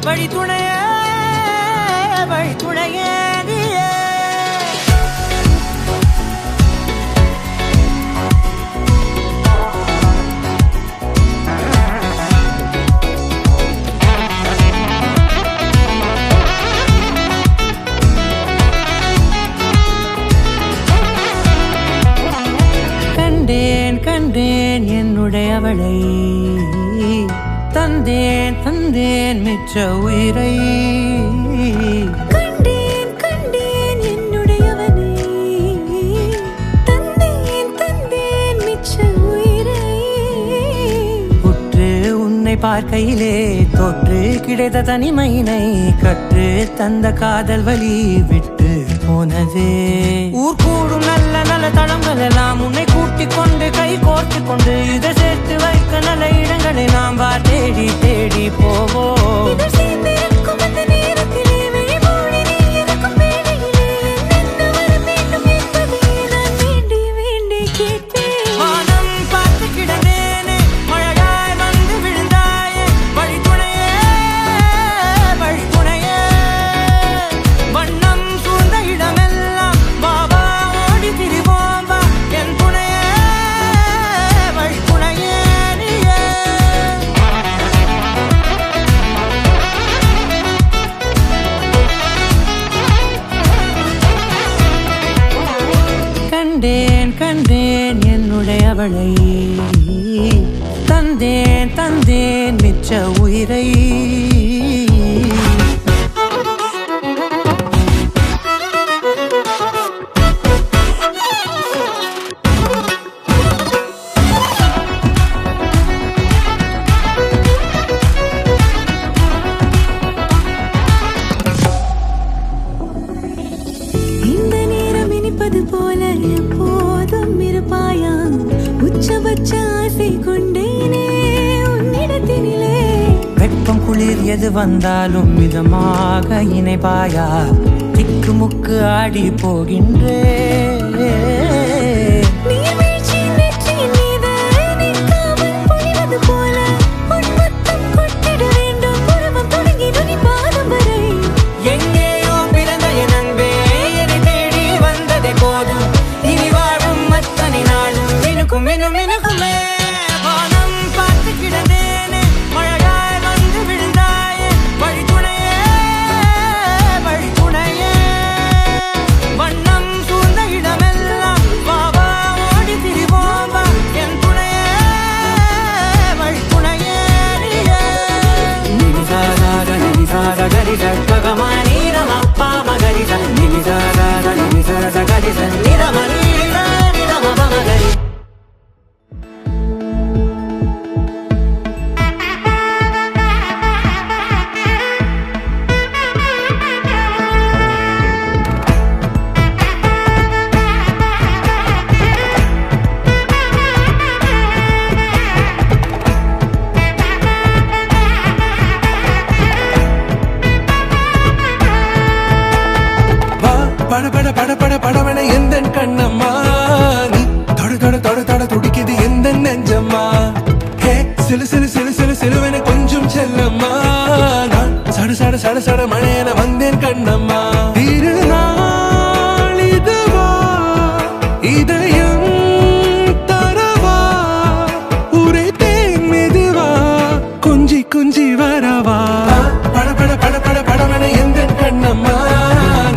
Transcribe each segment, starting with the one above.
வழி துணையே வழி துணையே நீயே. கண்டேன் கண்டேன் என்னுடையவளை, தந்தேன் தந்தேன் மிச்ச உயிரை. கண்டேன் கண்டேன் என்னுடையவனை, தந்தேன் தந்தேன் மிச்ச உயிரை. உற்று உன்னை பார்க்கையிலே தொற்று கிடைத்த தனிமையினை கற்று தந்த காதல் வழி விட்டு போனதே. ஊர் கூடும் நல்ல நல்ல தளங்கள் எல்லாம் உன்னை கூட்டிக் கொண்டு கை கோர்த்து கொண்டு இதை சேர்த்து வைக்க நல்ல இடங்களை நாம் வா தேடி தேடி போவோம். இதழ் சேர்ந்திருக்கும் அந்த நேரத்திலே விழிமூடி நீ இருக்கும் வேளையிலே என்னென்ன வர வேண்டும் என்பதை நான் வேண்டி வேண்டி கேட்பேன். வானம் பார்த்து கிடந்தேனே, மழையாய் வந்து விழுந்தாயே, வழி துணையே வழி துணையே. வண்ணம் சூழ்ந்த இடமெல்லாம் பாபா ஓடி திரிவோம் வா என் துணையே வழி துணையே நீயே. கண்டேன் கண்டேன் என்னுடையவளை, தந்தேன் தந்தேன் மிச்ச உயிரை. இந்த நேரம் இனிப்பது போல எப்போதும் இருப்பாயா, உச்சபட்ச ஆசை கொண்டேனே உன்னிடத்தினிலே. வெப்பம் குளிர் எது வந்தாலும் மிதமாக இணைப்பாயா, திக்குமுக்கு ஆடி போகின்றே. நீர்வீழ்ச்சியின் நெற்றியின் மீது நிற்காமல் பொழிவது போல உன் முத்தம் கொட்டிட வேண்டும். உருவம் தொடங்கி நுனி பாதம் வரை எங்கேயோ பிறந்த என் அன்பே என்னை தேடி வந்ததே போதும். இனி வாழும் அத்தனை நாளும் மினுக்கும் மினும் மினுக்குமே. வானம் பார்த்து கிடந்தேனே, மழையாய் வந்து விழுந்தாயே, வழி துணையே வழி துணையே. வண்ணம் சூழ்ந்த இடமெல்லாம் பாபா ஓடி திரிவோம் வா என் துணையே வழி துணையே நீயே. நினிசாராக நினிசார கரிச ககமானி ரமப்பா மகரிச நினிசாராக நினிசார கரிச நிரமணி நிரம மகரி. பட பட பட பட படவன எந்த கண்ணம்மா, நீ தொட தொட தொட தொட துடிக்குது எந்த நெஞ்சம்மா. ஹே சிலு சிலு சிலு சிலு சிலுவன கொஞ்சம் செல்லம்மா, நான் சட சட சட சட மழையன வந்தேன் கண்ணம்மா. திருநாள் இதுவா இதயம் தரவா, உரைத்தேன் மெதுவா கொஞ்சி கொஞ்சி வரவா. பட பட பட பட படவன எந்த கண்ணம்மா,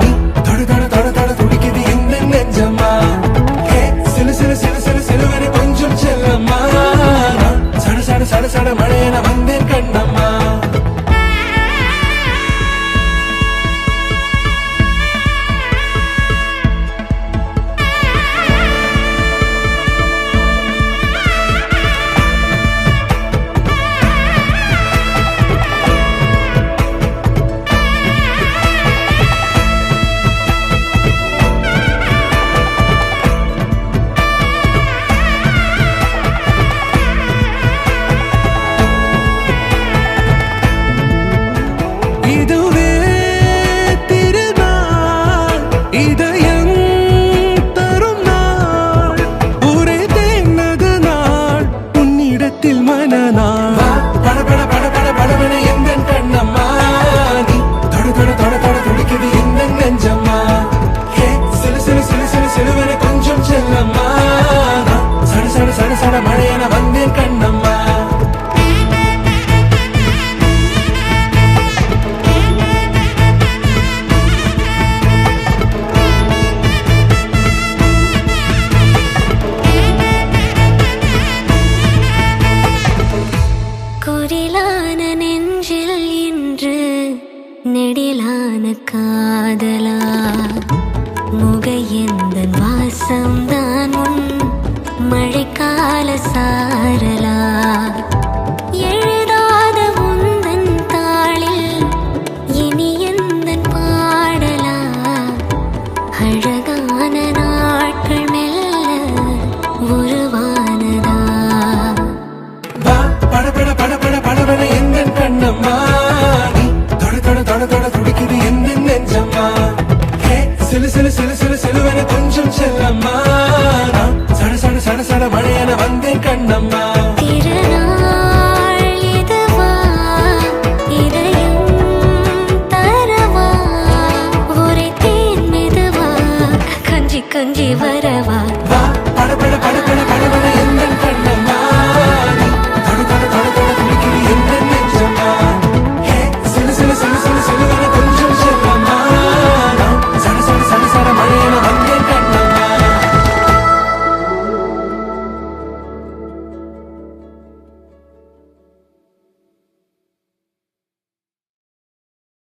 நீ தொட தொட தொட தொட துடிக்குது எந்த நெஞ்சம்மா. ஹே சிலு சிலு சிலு சிலு சிலுவன கொஞ்சம் செல்லம்மா, நான் சட சட சட சட மழையன வந்தேன் கண்ணம்மா. நெடிலான காதலா முக எந்த வாசம்தான் உன் மழைக்கால சார